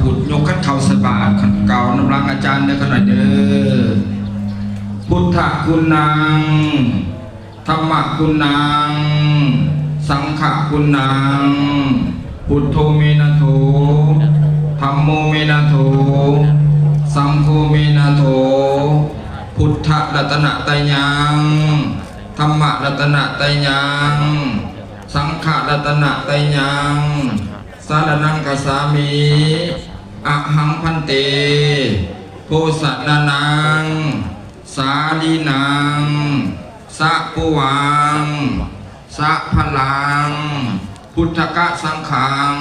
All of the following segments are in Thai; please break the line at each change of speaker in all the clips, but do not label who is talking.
พุทธยกขันเข่าสบาทขันเก่าน้ำรังอาจารย์ได้ขนาดเด้อพุทธคุณนางธรรมคุณนางสังฆคุณนางพุทโธเมนะโธธัมโมเมนะโธสังโฆเมนะโธพุทธรัตนะไตรยังธรรมรัตนะไตรยังสังฆรัตนะไตรยังสารนังกัสสามิอะหังพันเตโพสัตนังสาลีนังสัปุวังสัพลังพุทธกะสังขัง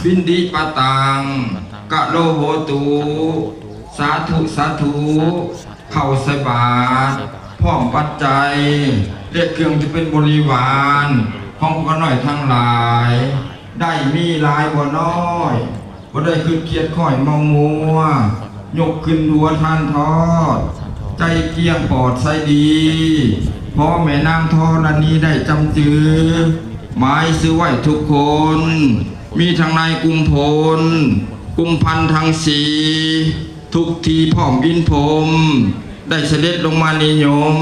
บินดิปตังกะโลโหตุสาธุสาธุเข้าใส่บาตรพร้อมปัจจัยเรียกเครื่องที่เป็นบริวารของก็น้อยทั้งหลายได้มีหลายบ่น้อยบ่ได้ขึ้นเกียรติข่อยเมามัวยกขึ้นหัวท่านทอดใจเกียงปอดใสดีเพราะแม่นางทอนันนี้ได้จำจือหมายซื้อไว้ทุกคนมีทางในกรุงพลกรุงพันทางสีทุกทีพร้อมอินพรมได้เสด็จลงมานิยม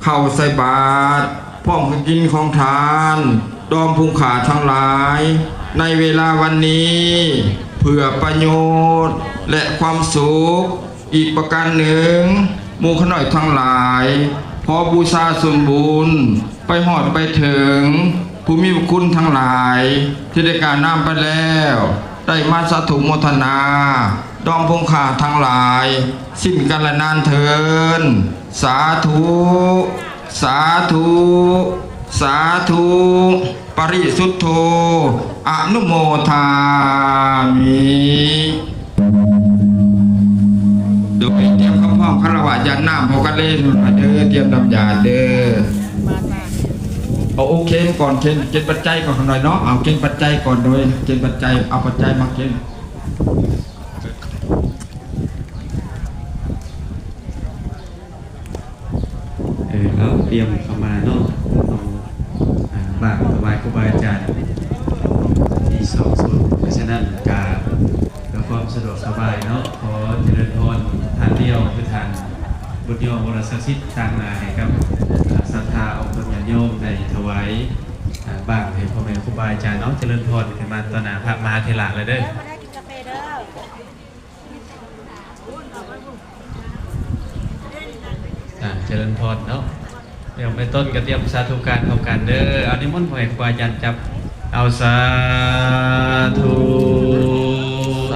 เข้าใส่บาตรพร้อมกินของทานดอมพุงขาทั้งหลายในเวลาวันนี้เพื่อประโยชน์และความสุขอีกประการหนึ่งหมู่ขน้อยทั้งหลายพอบูชาส่วนบุญไปหอดไปถึงผู้มีคุณทั้งหลายที่ได้การนำไปแล้วได้มาสาธุโมทนาดอมพงขาทั้งหลายสิ้นกันละนานเทินสาธุสาธุสาธุปริสุทโธอนุโมทามิโดยเตรียมข้าวพ่อคารวะยันน้ำพอกันเล่นเด้อเตรียมน้ำยาเด้อเอาโอเคก่อนเกณฑ์ปัจจัยก่อนหน่อยเนาะเอาเกณฑ์ปัจจัยก่อนโดยเกณฑ์ปัจจัยเอาปัจจัยมาเกณฑ์
เราเตรียมเข้ามาเนาะบาทถวายครูบาอาจารย์ที่สองส่วนเพราะฉะนั้นการเพื่อความสะดวกสบายเนาะขอเจริญพรทานเดียวคือทานบุญยอมวรศักดิ์สิทธิ์ทางนายครับศรัทธาองค์พระโยมในถวายบาทให้พ่อแม่ครูบาอาจารย์เนาะเจริญพรขึ้นมาตอนหน้าพระมหาเถระเลยเด้อเจริญพรเนาะเดี๋ยวไปต้นกระเทียมสาธุการเข้ากันเด้อเอานิมนต์พ่อแม่ครูบาอาจารย์จับเอาสาธุ